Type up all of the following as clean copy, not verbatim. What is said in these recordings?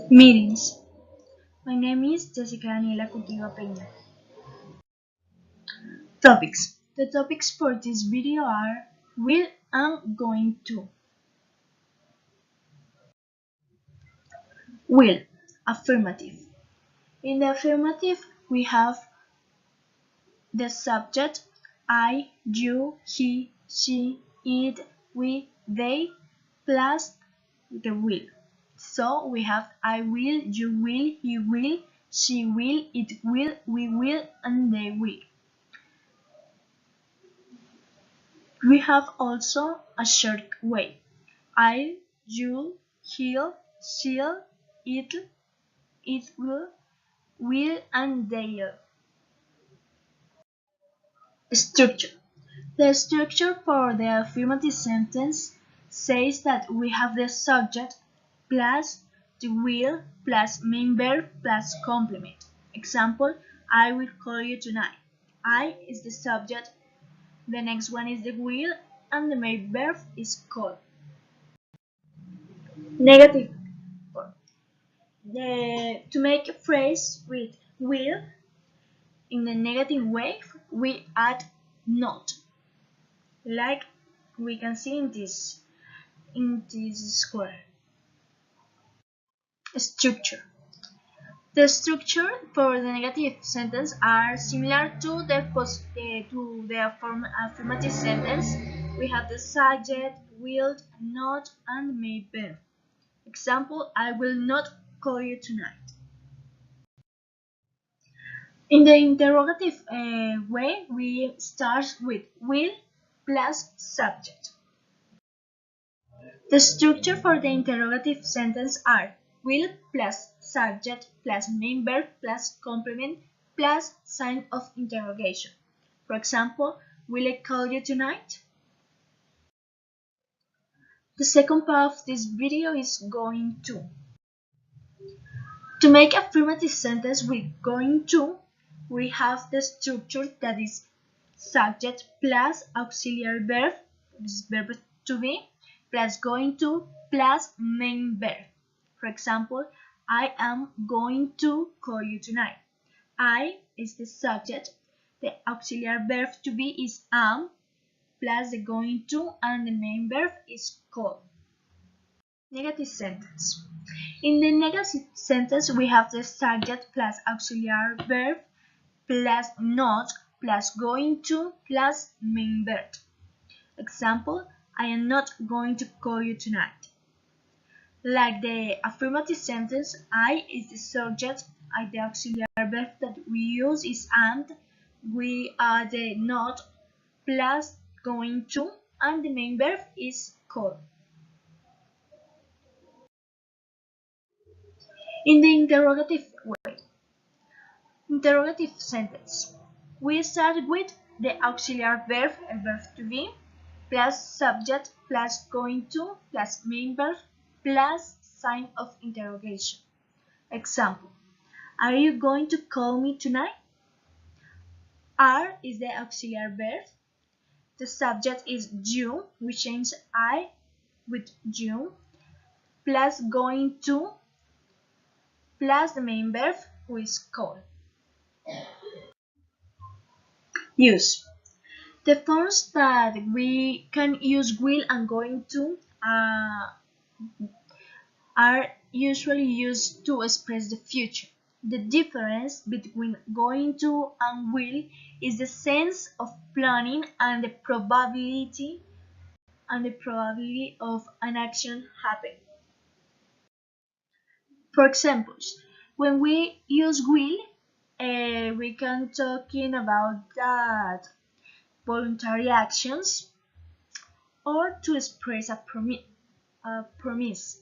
Meetings. My name is Jessica Daniela Cultiva Peña. Topics. The topics for this video are will and going to. Will. Affirmative. In the affirmative, we have the subject I, you, he, she, it, we, they, plus the will. So we have I will, you will, he will, she will, it will, we will, and they will. We have also a short way. I, you, he'll, she'll, it will, and they'll. Structure. The structure for the affirmative sentence says that we have the subject plus the will plus main verb plus complement. Example, I will call you tonight. I is the subject, the next one is the will, and the main verb is call. Negative form. To make a phrase with will in the negative way, we add not, like we can see in this square. Structure. The structure for the negative sentence are similar to the affirmative sentence. We have the subject, will, not, and may verb. Example, I will not call you tonight. In the interrogative way, we start with will plus subject. The structure for the interrogative sentence are will plus subject plus main verb plus complement plus sign of interrogation. For example, will I call you tonight? The second part of this video is going to. To make affirmative sentence with going to, we have the structure that is subject plus auxiliary verb, verb to be, plus going to plus main verb. For example, I am going to call you tonight. I is the subject, the auxiliary verb to be is am, plus the going to, and the main verb is call. Negative sentence. In the negative sentence, we have the subject plus auxiliary verb plus not plus going to plus main verb. Example, I am not going to call you tonight. Like the affirmative sentence, I is the subject, the auxiliary verb that we use is and, we are the not plus going to, and the main verb is call. In the interrogative way, interrogative sentence, we start with the auxiliary verb, a verb to be, plus subject plus going to plus main verb plus sign of interrogation. Example, are you going to call me tonight? Are is the auxiliary verb. The subject is you, we change I with you, plus going to plus the main verb, who is call. Use. The forms that we can use will and going to are usually used to express the future. The difference between going to and will is the sense of planning and the probability of an action happening. For example, when we use will, we can talking about that voluntary actions or to express a promise,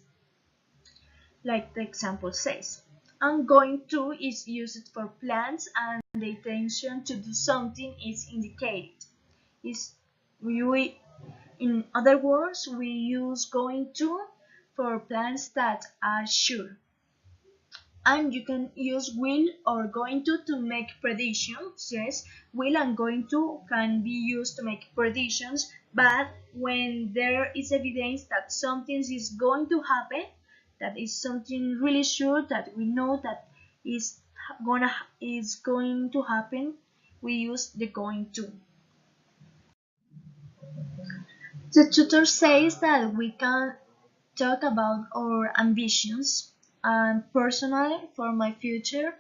like the example says. And going to is used for plans and the intention to do something is indicated. In other words, we use going to for plans that are sure. And you can use will or going to make predictions. Yes, will and going to can be used to make predictions, but when there is evidence that something is going to happen, that is something really sure that we know that is going to happen, we use the going to. The tutor says that we can talk about our ambitions, and personally for my future,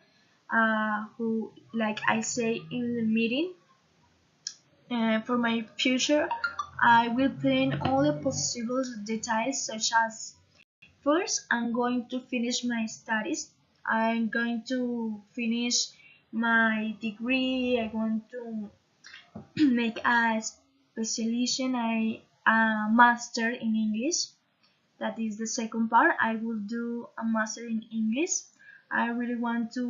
who like I say in the meeting, for my future I will plan all the possible details, such as first I'm going to finish my studies. I'm going to finish my degree. I want to make a specialization, a master in English. That is the second part. I will do a master in English. I really want to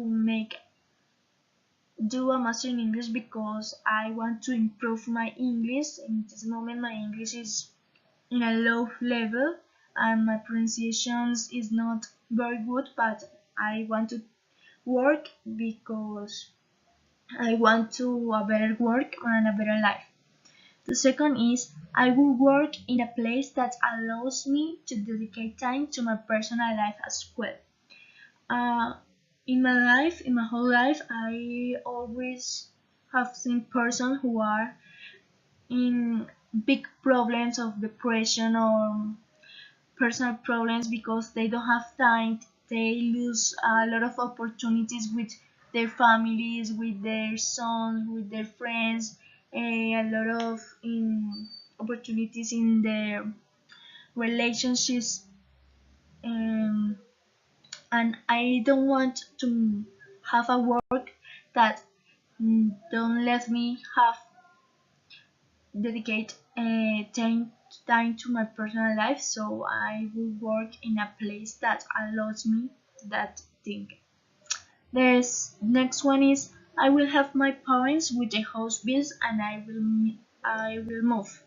do a master in English because I want to improve my English. In this moment, my English is in a low level and my pronunciation is not very good, but I want to work because I want to a better work and a better life. The second is I will work in a place that allows me to dedicate time to my personal life as well. Uh, in my whole life, I always have seen persons who are in big problems of depression or personal problems because they don't have time. They lose a lot of opportunities with their families, with their sons, with their friends, a lot of opportunities in their relationships. Um, and I don't want to have a work that don't let me have dedicate time to my personal life, so I will work in a place that allows me that thing. The next one is I will have my parents with the house bills and I will move.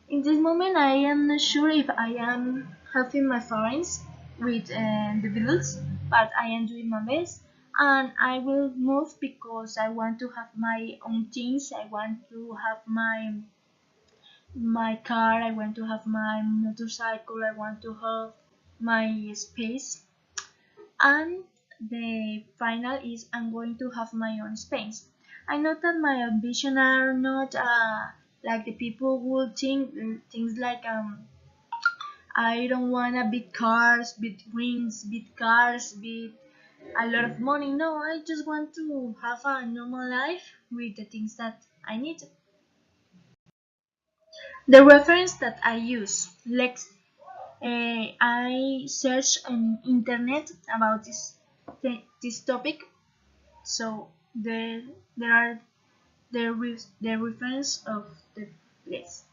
In this moment, I am not sure if I am helping my parents with the bills, but I am doing my best. And I will move because I want to have my own things. I want to have my car. I want to have my motorcycle. I want to have my space. And the final is I'm going to have my own space. I know that my ambition are not like the people would think things like I don't want a big cars, big rings, big cars, big a lot of money. No, I just want to have a normal life with the things that I need. The reference that I use, Lex, I search on internet about this topic, so there are the reference of the place.